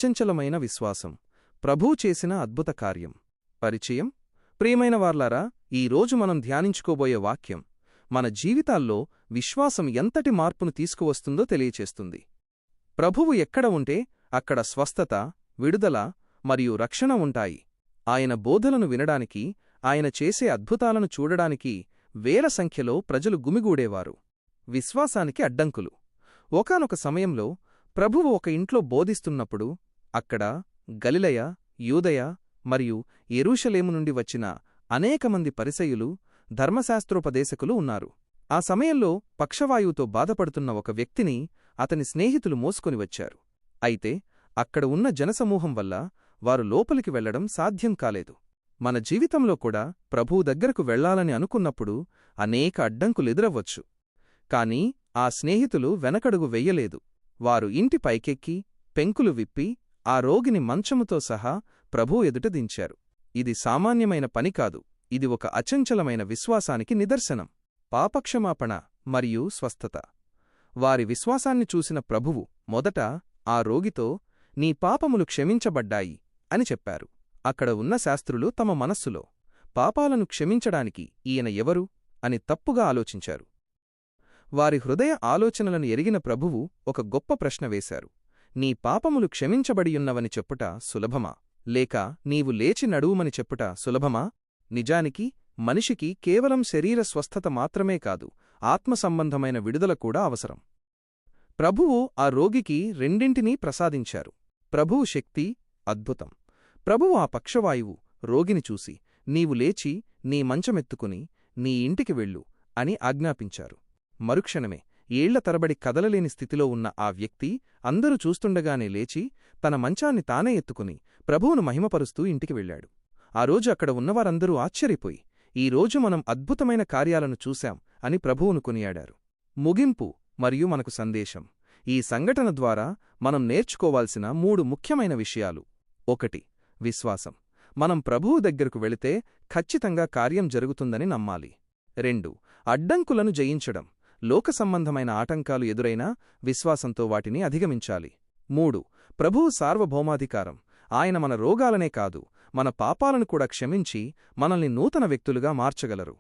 అచంచలమైన విశ్వాసం ప్రభువు చేసిన అద్భుత కార్యం. పరిచయం. ప్రియమైన వార్లారా, ఈరోజు మనం ధ్యానించుకోబోయే వాక్యం మన జీవితాల్లో విశ్వాసం ఎంతటి మార్పును తీసుకువస్తుందో తెలియచేస్తుంది. ప్రభువు ఎక్కడ ఉంటే అక్కడ స్వస్థత, విడుదల మరియు రక్షణ ఉంటాయి. ఆయన బోధలను వినడానికి, ఆయన చేసే అద్భుతాలను చూడడానికి వేల సంఖ్యలో ప్రజలు గుమిగూడేవారు. విశ్వాసానికి అడ్డంకులు. ఒకానొక సమయంలో ప్రభువు ఒక ఇంట్లో బోధిస్తున్నప్పుడు అక్కడ గలిలయ, యూదయ మరియు యెరూషలేము నుండి వచ్చిన అనేకమంది పరిసయ్యులు, ధర్మశాస్త్రోపదేశకులు ఉన్నారు. ఆ సమయంలో పక్షవాయువుతో బాధపడుతున్న ఒక వ్యక్తిని అతని స్నేహితులు మోసుకొని వచ్చారు. అయితే అక్కడ ఉన్న జనసమూహం వల్ల వారు లోపలికి వెళ్లడం సాధ్యం కాలేదు. మన జీవితంలో కూడా ప్రభువు దగ్గరకు వెళ్లాలని అనుకున్నప్పుడు అనేక అడ్డంకులెదురవ్వచ్చు. కాని ఆ స్నేహితులు వెనకడుగు వెయ్యలేదు. వారు ఇంటి పైకెక్కి పెంకులు విప్పి ఆ రోగిని మంచముతో సహా ప్రభువు ఎదుట దించారు. ఇది సామాన్యమైన పని కాదు. ఇది ఒక అచంచలమైన విశ్వాసానికి నిదర్శనం. పాపక్షమాపణ మరియు స్వస్థత. వారి విశ్వాసాన్ని చూసిన ప్రభువు మొదట ఆ రోగితో, నీ పాపములు క్షమించబడ్డాయి అని చెప్పారు. అక్కడ ఉన్న శాస్త్రులు తమ మనస్సులో, పాపాలను క్షమించడానికి ఈయన ఎవరు అని తప్పుగా ఆలోచించారు. వారి హృదయ ఆలోచనలను ఎరిగిన ప్రభువు ఒక గొప్ప ప్రశ్న వేశారు. నీ పాపములు క్షమించబడియున్నవని చెప్పుట సులభమా, లేక నీవు లేచి నడువుమని చెప్పుట సులభమా? నిజానికి మనిషికి కేవలం శరీర స్వస్థత మాత్రమే కాదు, ఆత్మసంబంధమైన విడుదల కూడా అవసరం. ప్రభువు ఆ రోగికి రెండింటినీ ప్రసాదించారు. ప్రభువు శక్తి, అద్భుతం. ప్రభువు ఆ పక్షవాయువు రోగిని చూసి, నీవు లేచి నీ మంచమెత్తుకుని నీ ఇంటికి వెళ్ళు అని ఆజ్ఞాపించారు. మరుక్షణమే ఏళ్ల తరబడి కదలలేని స్థితిలో ఉన్న ఆ వ్యక్తి అందరూ చూస్తుండగానే లేచి తన మంచాన్ని తానే ఎత్తుకుని ప్రభువును మహిమపరుస్తూ ఇంటికి వెళ్లాడు. ఆ రోజు అక్కడ ఉన్నవారందరూ ఆశ్చర్యపోయి, ఈరోజు మనం అద్భుతమైన కార్యాలను చూశాం అని ప్రభువును కొనియాడారు. ముగింపు మరియు మనకు సందేశం. ఈ సంఘటన ద్వారా మనం నేర్చుకోవాల్సిన 3 ముఖ్యమైన విషయాలు. 1. విశ్వాసం. మనం ప్రభువు దగ్గరకు వెళితే ఖచ్చితంగా కార్యం జరుగుతుందని నమ్మాలి. 2. అడ్డంకులను జయించడం. లోక సంబంధమైన ఆటంకాలు ఎదురైనా విశ్వాసంతో వాటిని అధిగమించాలి. 3. ప్రభువు సార్వభౌమాధికారం. ఆయన మన రోగాలనే కాదు, మన పాపాలను కూడా క్షమించి మనల్ని నూతన వ్యక్తులుగా మార్చగలరు.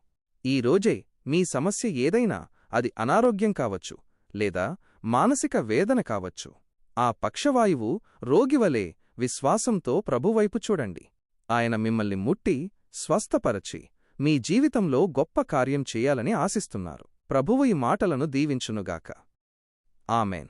ఈ రోజే మీ సమస్య ఏదైనా, అది అనారోగ్యం కావచ్చు లేదా మానసిక వేదన కావచ్చు, ఆ పక్షవాయువు రోగివలే విశ్వాసంతో ప్రభువైపు చూడండి. ఆయన మిమ్మల్ని ముట్టి స్వస్థపరచి మీ జీవితంలో గొప్ప కార్యం చెయ్యాలని ఆశిస్తున్నారు. ప్రభువు ఈ మాటలను దీవించునుగాక. ఆమెన్.